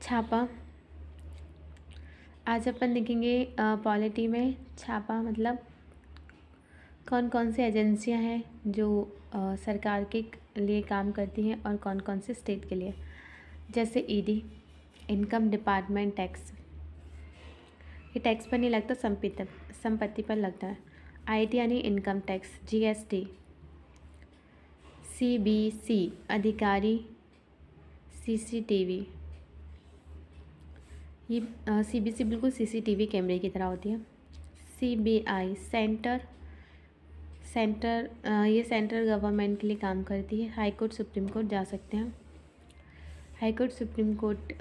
छापा। आज अपन देखेंगे पॉलिटी में छापा मतलब कौन कौन सी एजेंसियां हैं जो सरकार के लिए काम करती हैं और कौन कौन से स्टेट के लिए। जैसे ईडी, इनकम डिपार्टमेंट टैक्स, ये टैक्स पर नहीं लगता, संपत्ति पर लगता है। आईटी यानी इनकम टैक्स, जीएसटी, सीबीसी अधिकारी, सीसीटीवी, ये सीबीसी बिल्कुल सीसीटीवी कैमरे की तरह होती है। सीबीआई सेंटर ये सेंट्रल गवर्नमेंट के लिए काम करती है। हाई कोर्ट, सुप्रीम कोर्ट जा सकते हैं। हाई कोर्ट, सुप्रीम कोर्ट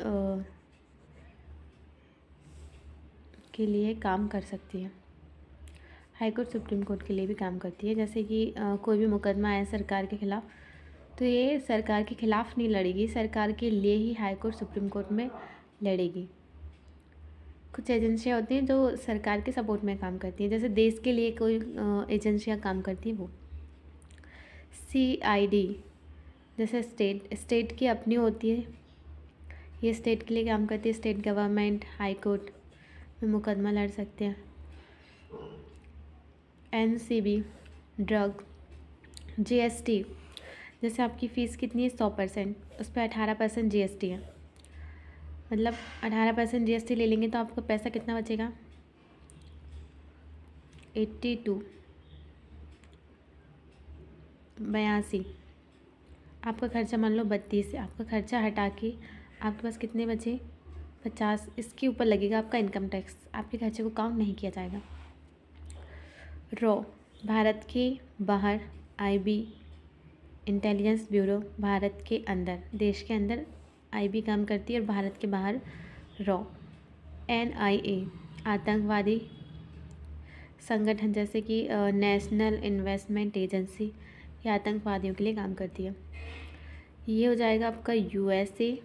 के लिए काम कर सकती है। हाई कोर्ट सुप्रीम कोर्ट के लिए भी काम करती है। जैसे कि कोई भी मुकदमा है सरकार के खिलाफ, तो ये सरकार के खिलाफ नहीं लड़ेगी, सरकार के लिए ही हाई कोर्ट सुप्रीम कोर्ट में लड़ेगी। कुछ एजेंसियाँ होती हैं जो सरकार के सपोर्ट में काम करती हैं, जैसे देश के लिए कोई एजेंसियाँ काम करती हैं वो। सीआईडी जैसे स्टेट की अपनी होती है, ये स्टेट के लिए काम करती है। स्टेट गवर्नमेंट हाई कोर्ट में मुकदमा लड़ सकते हैं। NCB drug. जीएसटी जैसे आपकी फ़ीस कितनी है 100%, उस पर 18% जीएसटी है। मतलब 18% जीएसटी ले लेंगे तो आपका पैसा कितना बचेगा 82 82। आपका खर्चा मान लो 32 है, आपका खर्चा हटा के आपके पास कितने बचे 50। इसके ऊपर लगेगा आपका इनकम टैक्स, आपके खर्चे को काउंट नहीं किया जाएगा। रॉ भारत के बाहर, आईबी इंटेलिजेंस ब्यूरो भारत के अंदर, देश के अंदर आईबी काम करती है और भारत के बाहर रॉ। एनआईए आतंकवादी संगठन, जैसे कि नेशनल इन्वेस्टमेंट एजेंसी, ये आतंकवादियों के लिए काम करती है। ये हो जाएगा आपका यूएसए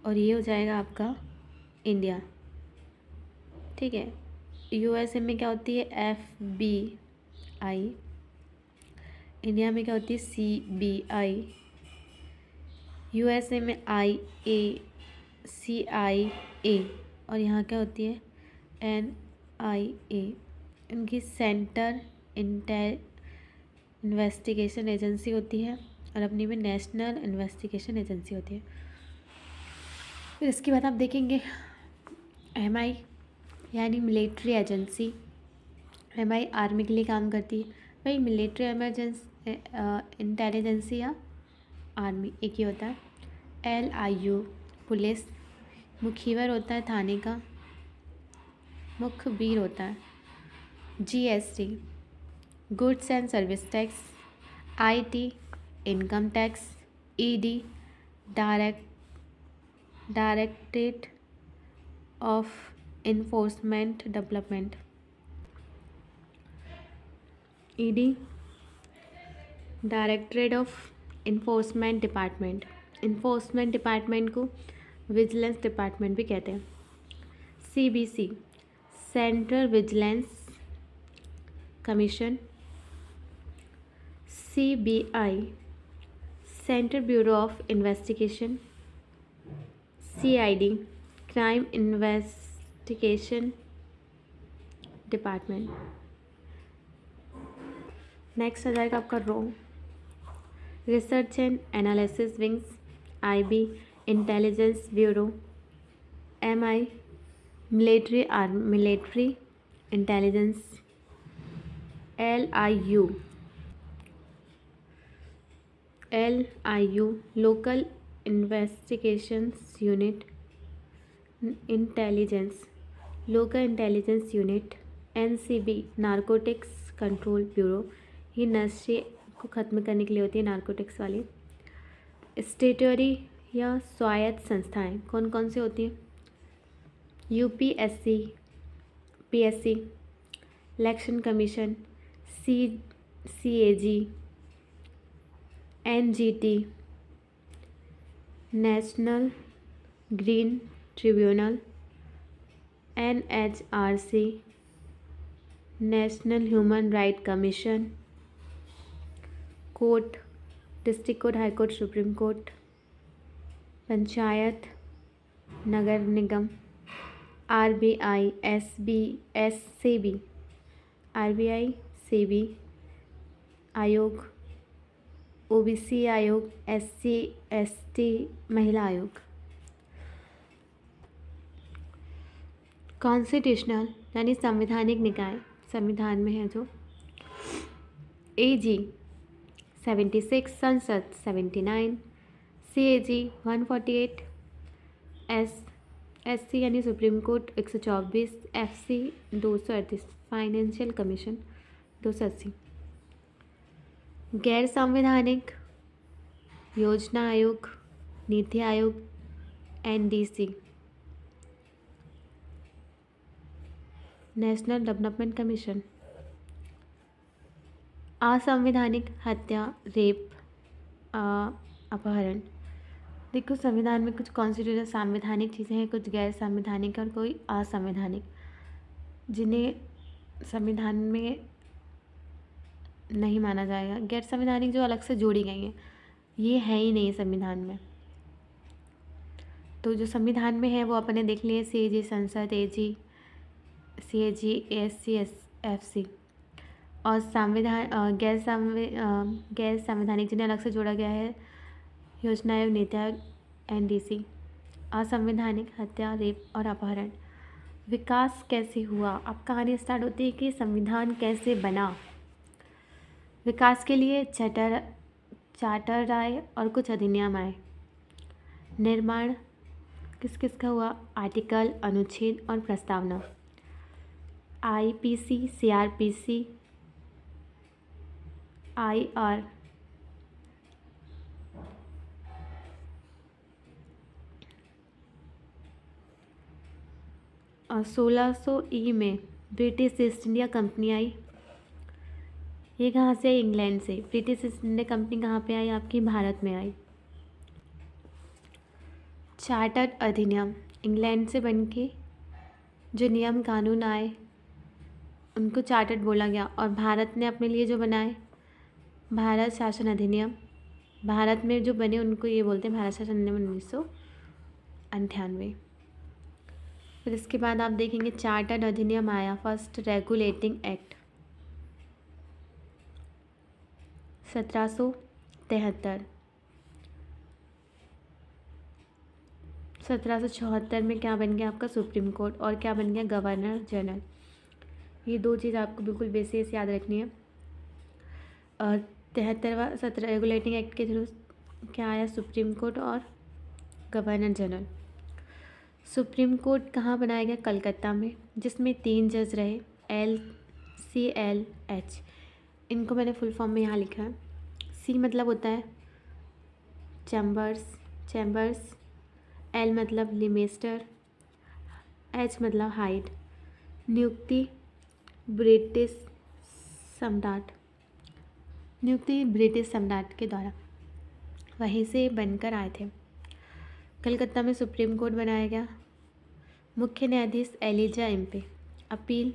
और ये हो जाएगा आपका इंडिया। ठीक है, यूएसए में क्या होती है एफबीआई, इंडिया में क्या होती है सीबीआई। यूएसए में सीआईए और यहाँ क्या होती है एनआईए। इनकी सेंटर इन्वेस्टिगेशन एजेंसी होती है और अपनी में नेशनल इन्वेस्टिगेशन एजेंसी होती है। फिर इसके बाद आप देखेंगे एमआई यानी मिलिट्री एजेंसी। एमआई आर्मी के लिए काम करती है। भाई मिलिट्री एमरजेंसी इंटेलिजेंसी या आर्मी एक ही होता है। एलआईयू पुलिस, मुखिवर होता है थाने का, मुखबिर होता है। GST goods and service tax. IT income tax. ED directorate of enforcement development. ED directorate of enforcement department. Enforcement department को विजिलेंस डिपार्टमेंट भी कहते हैं। CBC central vigilance commission. CBI central bureau of investigation. CID crime investigation department. Next आ जाएगा आपका रो, research and analysis wings. IB intelligence bureau. MI military intelligence. LIU local investigations unit intelligence, local intelligence unit. NCB narcotics control bureau, ये नशे को ख़त्म करने के लिए होती है नारकोटिक्स वाली। स्टेटरी या स्वायत्त संस्थाएं कौन कौन सी होती हैं UPSC, PSC, election commission, CAG, NGT, national green tribunal, NHRC, national human right commission. Court district court, high court, supreme court. Panchayat नगर निगम, RBI, SB, SEBI, RBI, SEBI आयोग, OBC आयोग, SC ST महिला आयोग। कॉन्स्टिट्यूशनल यानी संवैधानिक निकाय, संविधान में है जो। AG 76, संसद 79, CAG 148, SC यानी supreme court 124, FC 238, financial commission 280। गैर संवैधानिक योजना आयोग, NITI Aayog, NDC, national development commission. असंवैधानिक हत्या, रेप, अपहरण। देखो संविधान में कुछ कॉन्स्टिट्यूशन संवैधानिक चीज़ें हैं, कुछ गैर संवैधानिक और कोई असंवैधानिक, जिन्हें संविधान में नहीं माना जाएगा। गैर संवैधानिक जो अलग से जोड़ी गई हैं, ये है ही नहीं संविधान में। तो जो संविधान में है वो अपने देख लिए, CAG संसद, AG, CAG, SC, FC। और गैर संवैधानिक जिन्हें अलग से जोड़ा गया है, योजना आयोग, नीति आयोग, NDC। असंवैधानिक हत्या, रेप और अपहरण। विकास कैसे हुआ? अब कहानी स्टार्ट होती है कि संविधान कैसे बना। विकास के लिए चार्टर आए और कुछ अधिनियम आए। निर्माण किस किस का हुआ? आर्टिकल, अनुच्छेद और प्रस्तावना। IPC, CRPC, IR, और 1600 में ब्रिटिश ईस्ट इंडिया कंपनी आई। ये कहाँ से? इंग्लैंड से। ब्रिटिश ईस्ट इंडिया कंपनी कहाँ पे आई? आपकी भारत में आई। चार्टर अधिनियम इंग्लैंड से बन के जो नियम कानून आए उनको चार्टर्ड बोला गया, और भारत ने अपने लिए जो बनाए भारत शासन अधिनियम, भारत में जो बने उनको ये बोलते हैं भारत शासन अधिनियम 1998। फिर इसके बाद आप देखेंगे चार्टर्ड अधिनियम आया, फर्स्ट रेगुलेटिंग एक्ट 1773। 1774 में क्या बन गया? आपका सुप्रीम कोर्ट। और क्या बन गया? Governor general. ये दो चीज़ आपको बिल्कुल बेसिस याद रखनी है। 73वां रेगुलेटिंग एक्ट के थ्रू क्या आया? सुप्रीम कोर्ट और गवर्नर जनरल। सुप्रीम कोर्ट कहाँ बनाया गया? कलकत्ता में, जिसमें 3 जज रहे, LCLH। इनको मैंने फुल फॉर्म में यहाँ लिखा है। C मतलब होता है चैम्बर्स, L मतलब लिमेस्टर, H मतलब हाइट। नियुक्ति ब्रिटिश सम्राट के द्वारा वहीं से बनकर आए थे। कलकत्ता में सुप्रीम कोर्ट बनाया गया। मुख्य न्यायाधीश एलिजा एम्पे। Appeal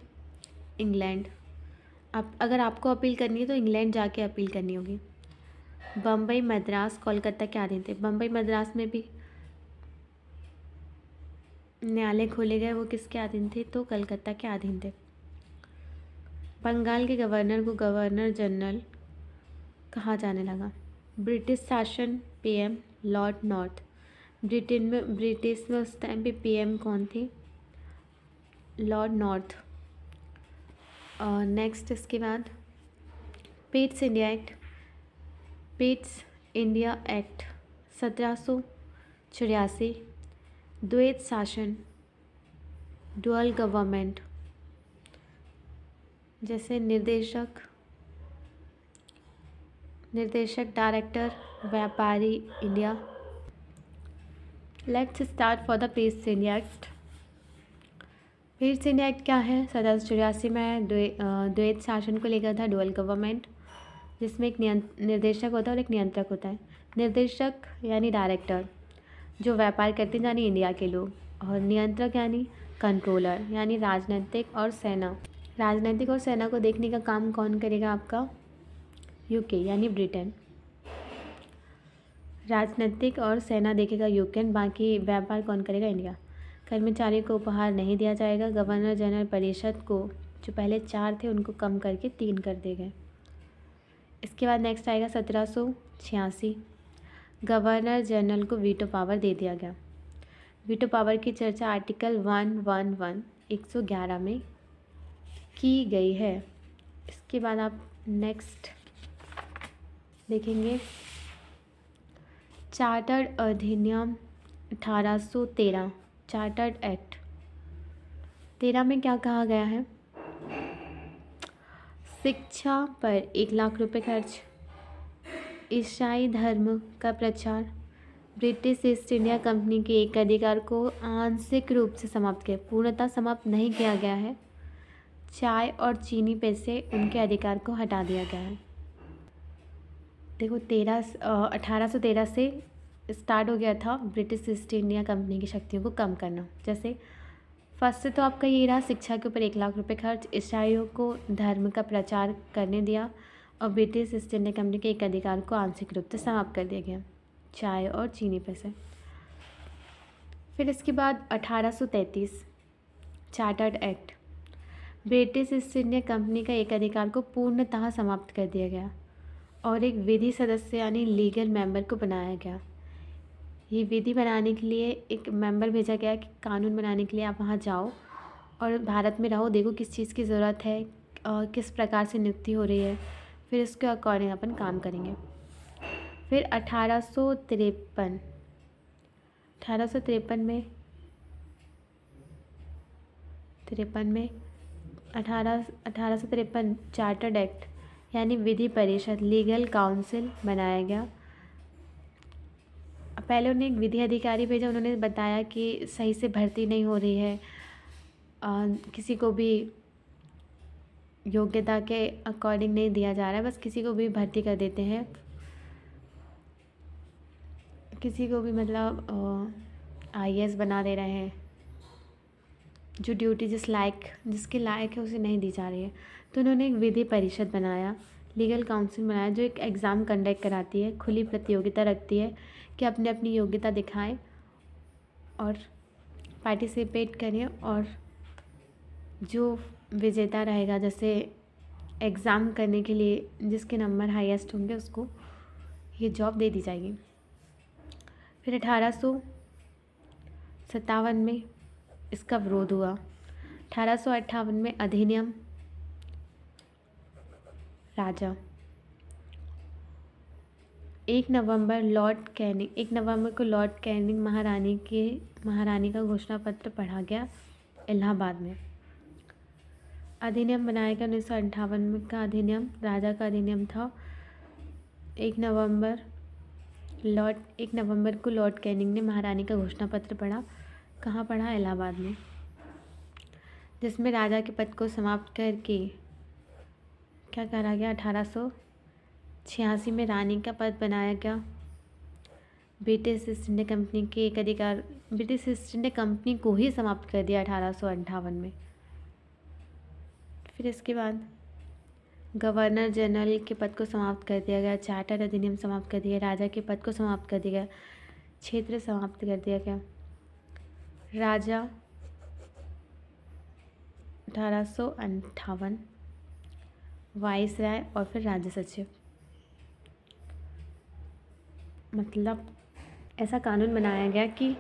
England. अब अगर आपको अपील करनी है तो इंग्लैंड जाके अपील करनी होगी। बम्बई, मद्रास, कोलकाता के अधीन थे। बम्बई मद्रास में भी न्यायालय खोले गए, वो किसके अधीन थे? तो कलकत्ता के अधीन थे। बंगाल के गवर्नर को गवर्नर जनरल कहा जाने लगा। ब्रिटिश शासन PM लॉर्ड नॉर्थ। ब्रिटिश में उस टाइम पे PM कौन थे? Lord north. और नेक्स्ट इसके बाद पिट्स इंडिया एक्ट 1784। द्वैत शासन, डुअल गवर्नमेंट, जैसे निर्देशक, डायरेक्टर, व्यापारी India. Let's start for the Pitt's India act. Pitt's India act क्या है? 1784 में द्वैत शासन को लेकर था, डुअल गवर्नमेंट, जिसमें एक निर्देशक होता है और एक नियंत्रक होता है। निर्देशक यानी डायरेक्टर, जो व्यापार करते हैं यानी इंडिया के लोग, और नियंत्रक यानी कंट्रोलर यानी राजनीतिक और सेना। राजनीतिक और सेना को देखने का काम कौन करेगा? आपका UK यानी ब्रिटेन। राजनीतिक और सेना देखेगा यूक्रेन, बाकी व्यापार कौन करेगा? इंडिया। कर्मचारी को उपहार नहीं दिया जाएगा। गवर्नर जनरल परिषद को जो पहले 4 थे उनको कम करके 3 कर दिए गए। इसके बाद नेक्स्ट आएगा 1786। गवर्नर जनरल को वीटो पावर दे दिया गया। वीटो पावर की चर्चा आर्टिकल 111 में की गई है। इसके बाद आप नेक्स्ट देखेंगे चार्टर्ड अधिनियम 1813, चार्टर्ड एक्ट 13 में क्या कहा गया है? शिक्षा पर 1 लाख रुपए खर्च, ईसाई धर्म का प्रचार, ब्रिटिश ईस्ट इंडिया कंपनी के एकाधिकार को आंशिक रूप से समाप्त किया, पूर्णतः समाप्त नहीं किया गया है। चाय और चीनी पे से उनके अधिकार को हटा दिया गया है। देखो 1813 से स्टार्ट हो गया था ब्रिटिश ईस्ट इंडिया कंपनी की शक्तियों को कम करना। जैसे फर्स्ट से तो आपका ये रहा, शिक्षा के ऊपर 1 लाख रुपए खर्च, ईसाइयों को धर्म का प्रचार करने दिया और ब्रिटिश ईस्ट इंडिया कंपनी के एक अधिकार को आंशिक रूप से समाप्त कर दिया गया, चाय और चीनी पे से। फिर इसके बाद 1833 chartered act, British east India company का एक अधिकार को पूर्णतः समाप्त कर दिया गया और एक विधि सदस्य यानी लीगल मेंबर को बनाया गया। ये विधि बनाने के लिए एक मेंबर भेजा गया कि कानून बनाने के लिए आप वहाँ जाओ और भारत में रहो, देखो किस चीज़ की ज़रूरत है, किस प्रकार से नियुक्ति हो रही है, फिर उसके अकॉर्डिंग अपन काम करेंगे। फिर 1853 में 1853 चार्टर्ड एक्ट यानी विधि परिषद लीगल काउंसिल बनाया गया। पहले उन्हें एक विधि अधिकारी भेजा, उन्होंने बताया कि सही से भर्ती नहीं हो रही है, किसी को भी योग्यता के अकॉर्डिंग नहीं दिया जा रहा है, बस किसी को भी भर्ती कर देते हैं, किसी को भी मतलब IAS बना दे रहे हैं, जो ड्यूटी जिसके लायक है उसे नहीं दी जा रही है। तो उन्होंने एक विधि परिषद बनाया, लीगल काउंसिल बनाया, जो एक एग्ज़ाम कंडक्ट कराती है, खुली प्रतियोगिता रखती है कि अपने अपनी योग्यता दिखाएं और पार्टिसिपेट करें, और जो विजेता रहेगा, जैसे एग्ज़ाम करने के लिए जिसके नंबर हाईएस्ट होंगे उसको ये जॉब दे दी जाएगी। फिर 1857 में इसका विरोध हुआ। 1858 में अधिनियम राजा 1 नवंबर को लॉर्ड कैनिंग महारानी का घोषणा पत्र पढ़ा गया इलाहाबाद में। अधिनियम बनाया गया 1958 में का अधिनियम राजा का अधिनियम था। 1 नवंबर को लॉर्ड कैनिंग ने महारानी का घोषणा पत्र पढ़ा। कहाँ पढ़ा? इलाहाबाद में, जिसमें राजा के पद को समाप्त करके क्या करा गया? 1886 में रानी का पद बनाया गया। ब्रिटिश ईस्ट इंडिया कंपनी के एक अधिकार, ब्रिटिश ईस्ट इंडिया कंपनी को ही समाप्त कर दिया 1858 में। फिर इसके बाद गवर्नर जनरल के पद को समाप्त कर दिया गया, चार्टर अधिनियम समाप्त कर दिया, राजा के पद को समाप्त कर दिया गया, क्षेत्र समाप्त कर दिया गया। राजा 1858, वाइसराय और फिर राज्य सचिव, मतलब ऐसा कानून बनाया गया कि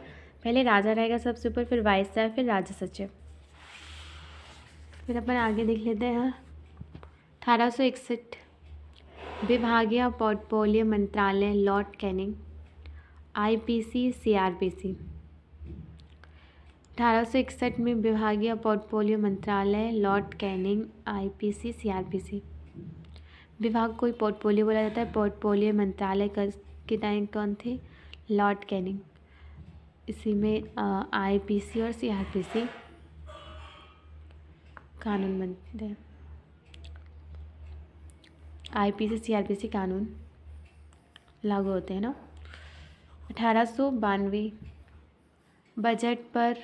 पहले राजा रहेगा सबसे ऊपर, फिर वाइसराय, फिर राज्य सचिव। फिर अपन आगे देख लेते हैं 1861 विभागीय पोर्टफोलियो मंत्रालय लॉर्ड कैनिंग, IPC CRPC। 1861 में विभागीय पोर्टफोलियो मंत्रालय लॉर्ड कैनिंग, IPC CRPC। विभाग को पोर्टफोलियो बोला जाता है। पोर्टफोलियो मंत्रालय के टाइम कौन थे? Lord Canning. इसी में IPC और CRPC कानून बनते हैं। IPC CRPC कानून लागू होते हैं ना। 1892 बजट पर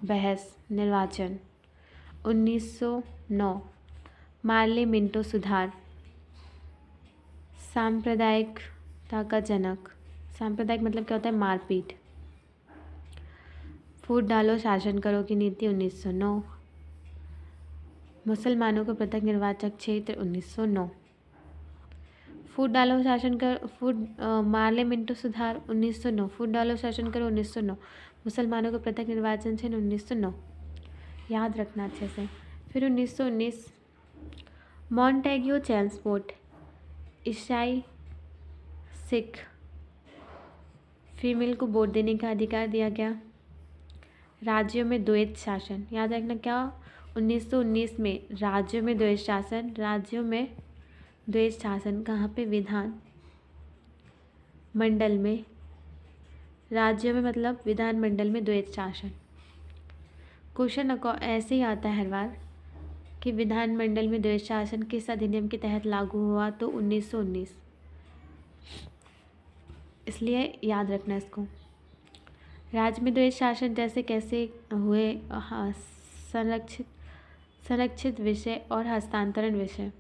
बहस निर्वाचन। 1909 मार्ले मिंटो सुधार, सांप्रदायिकता का जनक। सांप्रदायिक मतलब क्या होता है? मारपीट। फूट डालो शासन करो की नीति 1909। मुसलमानों को पृथक निर्वाचक क्षेत्र 1909। फूट डालो शासन कर मार ले मिंटो सुधार 1909। फूट डालो शासन करो 1909। मुसलमानों को पृथक निर्वाचन क्षेत्र 1909। याद रखना अच्छे से। फिर 1919 मॉन्टेग्यू चैम्सफोर्ड, ईसाई सिख फीमेल को वोट देने का अधिकार दिया गया। राज्यों में द्वैत शासन, याद रखना क्या 1919 में राज्यों में द्वैत शासन। राज्यों में द्वैत शासन कहाँ पे? विधान मंडल में। राज्यों में मतलब विधान मंडल में द्वैत शासन। क्वेश्चन ऐसे ही आता है हर बार कि विधान मंडल में द्वैत शासन किस अधिनियम के तहत लागू हुआ? तो 1919। इसलिए याद रखना इसको। राज्य में द्वैत शासन जैसे कैसे हुए? हाँ, संरक्षित विषय और हस्तांतरण विषय।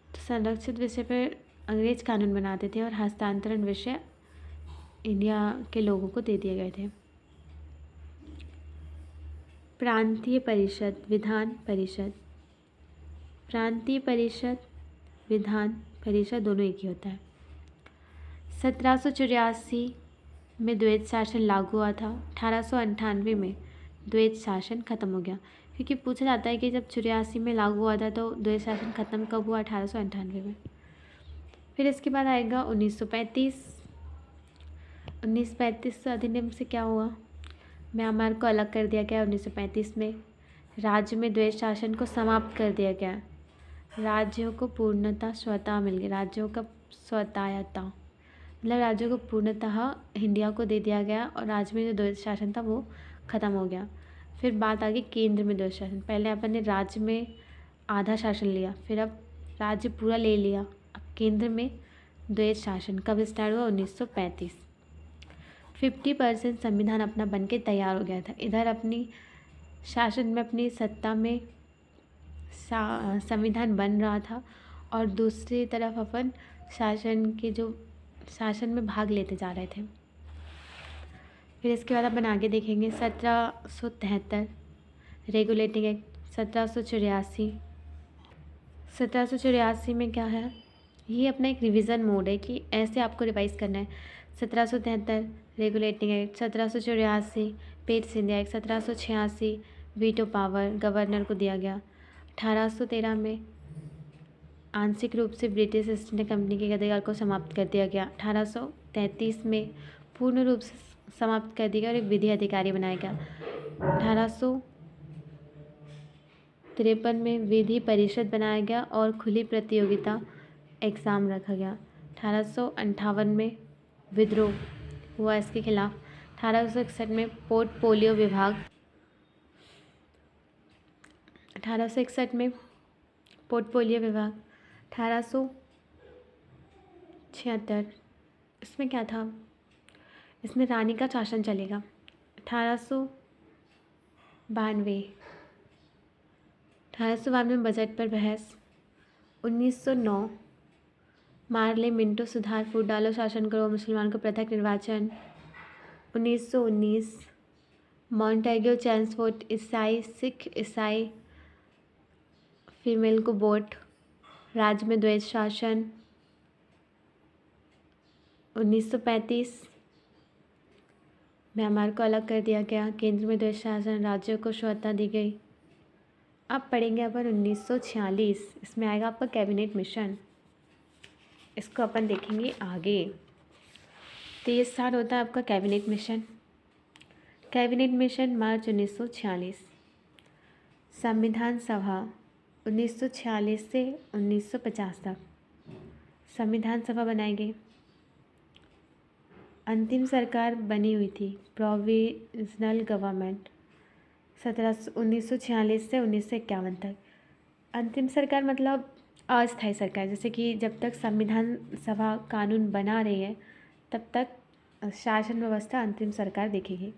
तो संरक्षित विषय पर अंग्रेज कानून बनाते थे और हस्तांतरण विषय इंडिया के लोगों को दे दिए गए थे। प्रांतीय परिषद, विधान परिषद। प्रांतीय परिषद, विधान परिषद दोनों एक ही होता है। 1784 में द्वैत शासन लागू हुआ था। 1898 में द्वैत शासन खत्म हो गया, क्योंकि पूछा जाता है कि जब 84 में लागू हुआ था तो द्वैत शासन खत्म कब हुआ? 1898 में। फिर इसके बाद आएगा 1935। 1935 अधिनियम से क्या हुआ? म्यांमार को अलग कर दिया गया 1935 में। राज्य में द्वैत शासन को समाप्त कर दिया गया। राज्यों को पूर्णतः स्वतः मिल गई। राज्यों का स्वतंत्रता मतलब राज्यों को पूर्णतः इंडिया को दे दिया गया और राज्य में जो द्वैत शासन था वो ख़त्म हो गया। फिर बात आ गई केंद्र में द्वैत शासन। पहले अपन ने राज्य में आधा शासन लिया, फिर अब राज्य पूरा ले लिया, अब केंद्र में द्वैत शासन। कब स्टार्ट हुआ? 1935। 50% संविधान अपना बन के तैयार हो गया था। इधर अपनी शासन में अपनी सत्ता में संविधान बन रहा था और दूसरी तरफ अपन शासन में भाग लेते जा रहे थे। फिर इसके बाद अपन आगे देखेंगे 1773 रेगुलेटिंग एक्ट। 1784 में क्या है? ये अपना एक रिवीजन मोड है कि ऐसे आपको रिवाइज करना है। 1773 regulating act, 1784 pets India act, 1786 veto power governor को दिया गया। 1813 में आंशिक रूप से ब्रिटिश ईस्ट इंडिया कंपनी के अधिकार को समाप्त कर दिया गया। 1833 में पूर्ण रूप से समाप्त कर दिया गया और एक विधि अधिकारी बनाया गया। 1853 में विधि परिषद बनाया गया और खुली प्रतियोगिता एग्ज़ाम रखा गया। 1858 में विद्रोह हुआ इसके खिलाफ। 1861 में पोर्टफोलियो विभाग। 1861 में पोर्टफोलियो विभाग। 1876 इसमें क्या था? इसमें रानी का शासन चलेगा। 1892 में बजट पर बहस। 1909 मार्ले मिंटो सुधार, फूट डालो शासन करो, मुसलमान को पृथक निर्वाचन। 1919 मॉन्टेग्यू चैम्सफोर्ड, सिख ईसाई फीमेल को वोट, राज्य में द्वैत शासन। 1935 म्यांमार को अलग कर दिया गया, केंद्र में द्वैत शासन, राज्यों को स्वतंत्रता दी गई। अब पढ़ेंगे अपन 1946। इसमें आएगा आपका कैबिनेट मिशन। इसको अपन देखेंगे आगे। तो ये स्टार्ट होता है आपका कैबिनेट मिशन। कैबिनेट मिशन मार्च 1946। संविधान सभा 1946 से 1950 तक संविधान सभा बनाई गई। अंतिम सरकार बनी हुई थी प्रोविजनल गवर्नमेंट 1946 से 1951 तक। अंतिम सरकार मतलब अस्थायी सरकार, जैसे कि जब तक संविधान सभा कानून बना रही है तब तक शासन व्यवस्था अंतिम सरकार देखेगी।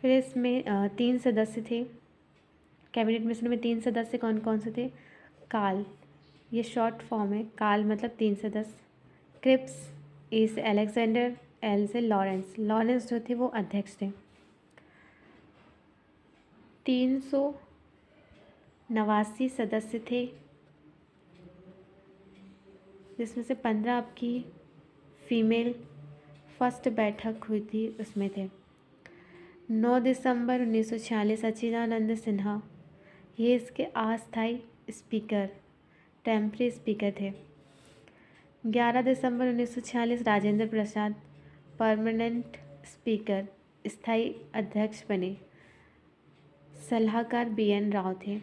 फिर इसमें 3 सदस्य थे। कैबिनेट मिशन में 3 सदस्य कौन कौन से थे? काल, ये शॉर्ट फॉर्म है। काल मतलब 3 सदस्य। क्रिप्स, ए से अलेक्जेंडर, एल से लॉरेंस। लॉरेंस जो थे वो अध्यक्ष थे। 389 सदस्य थे, जिसमें से 15 आपकी फीमेल। फर्स्ट बैठक हुई थी उसमें थे 9 दिसंबर 1946 सच्चिदानंद सिन्हा, ये इसके अस्थायी स्पीकर, टेम्परेरी स्पीकर थे। 11 दिसंबर 1946 राजेंद्र प्रसाद परमानेंट स्पीकर, स्थायी अध्यक्ष बने। सलाहकार BN राव थे।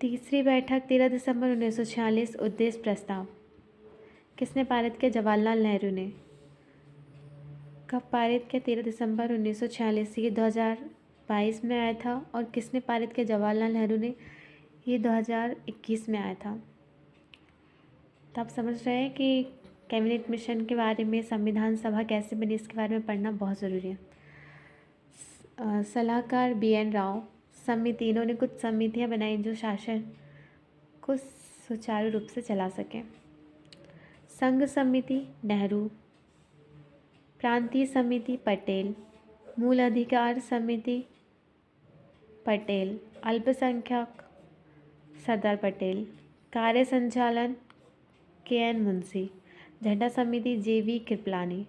तीसरी बैठक 13 दिसंबर 1946 उद्देश्य प्रस्ताव किसने पारित किया? जवाहरलाल नेहरू ने। कब पारित किया? 13 दिसंबर 1946। ये 2022 में आया था। और किसने पारित किया? जवाहरलाल नेहरू ने। ये 2021 में आया था। तो आप समझ रहे हैं कि कैबिनेट मिशन के बारे में, संविधान सभा कैसे बनी, इसके बारे में पढ़ना बहुत ज़रूरी है। सलाहकार BN राव समिति, इन्होंने कुछ समितियां बनाई जो शासन को सुचारू रूप से चला सकें। संघ समिति नेहरू, प्रांतीय समिति पटेल, मूल अधिकार समिति पटेल, अल्पसंख्यक सरदार पटेल, कार्य संचालन KN मुंशी, झंडा समिति JV कृपलानी,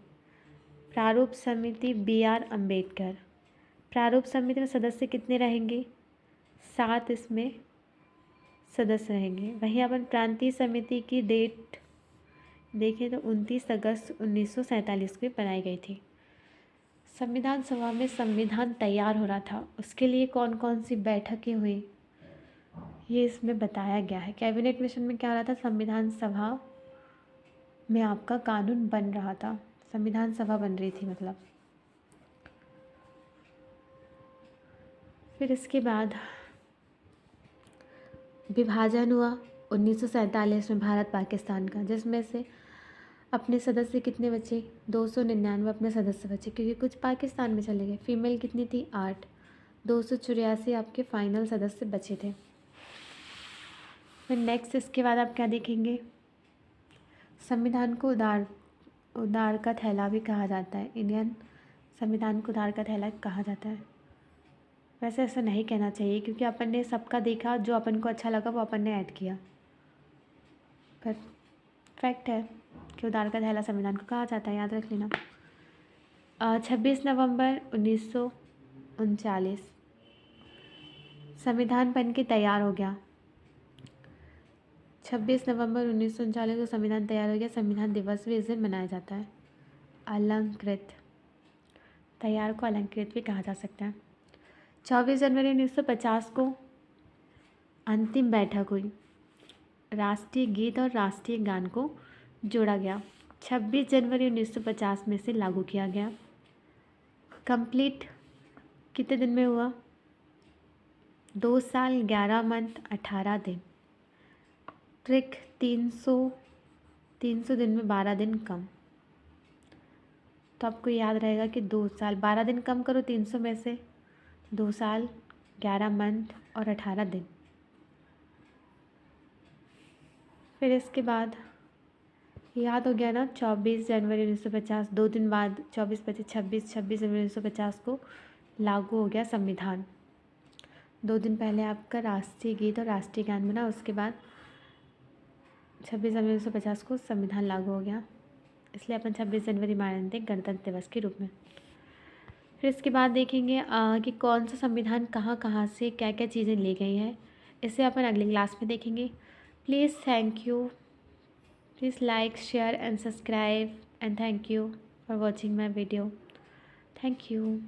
प्रारूप समिति BR अम्बेडकर। प्रारूप समिति में सदस्य कितने रहेंगे? 7 इसमें सदस्य रहेंगे। वहीं अपन प्रांतीय समिति की डेट देखें तो 29 अगस्त 1947 को बनाई गई थी। संविधान सभा में संविधान तैयार हो रहा था, उसके लिए कौन कौन सी बैठकें हुई ये इसमें बताया गया है। कैबिनेट मिशन में क्या हो रहा था? संविधान सभा में आपका कानून बन रहा था, संविधान सभा बन रही थी मतलब। फिर इसके बाद विभाजन हुआ 1947 में भारत पाकिस्तान का, जिसमें से अपने सदस्य कितने बचे? 299 अपने सदस्य बचे, क्योंकि कुछ पाकिस्तान में चले गए। फीमेल कितनी थी? 8। 284 आपके फाइनल सदस्य बचे थे। फिर नेक्स्ट इसके बाद आप क्या देखेंगे? संविधान को उदार का थैला भी कहा जाता है। इंडियन संविधान को उदार का थैला कहा जाता है। वैसे ऐसा नहीं कहना चाहिए, क्योंकि अपन ने सबका देखा, जो अपन को अच्छा लगा वो अपन ने ऐड किया। पर फैक्ट है कि उदार का थैला संविधान को कहा जाता है, याद रख लेना। 26 नवंबर 1939 संविधान बन के तैयार हो गया। 26 नवंबर 1939 को संविधान तैयार हो गया। संविधान दिवस भी इस दिन मनाया जाता है। अलंकृत, तैयार को अलंकृत भी कहा जा सकता है। 24 जनवरी 1950 को अंतिम बैठक हुई। राष्ट्रीय गीत और राष्ट्रीय गान को जोड़ा गया। 26 जनवरी 1950 में से लागू किया गया। कंप्लीट कितने दिन में हुआ? 2 साल 11 मंथ 18 दिन। ट्रिक 300 दिन में 12 दिन कम। तो आपको याद रहेगा कि 2 साल 12 दिन कम करो 300 में से, 2 साल 11 मंथ और 18 दिन। फिर इसके बाद याद हो गया ना, 24 जनवरी 1950, 2 दिन बाद 24, 25, 26 जनवरी 1950 को लागू हो गया संविधान। 2 दिन पहले आपका राष्ट्रीय गीत और राष्ट्रीय गान बना, उसके बाद 26 जनवरी 1950 को संविधान लागू हो गया। इसलिए अपन 26 जनवरी मानते हैं गणतंत्र दिवस के रूप में। फिर इसके बाद देखेंगे कि कौन सा संविधान कहाँ कहाँ से क्या क्या चीज़ें ली गई हैं, इसे अपन अगली क्लास में देखेंगे। Please thank you, please like, share and subscribe, and thank you for watching my video. Thank you.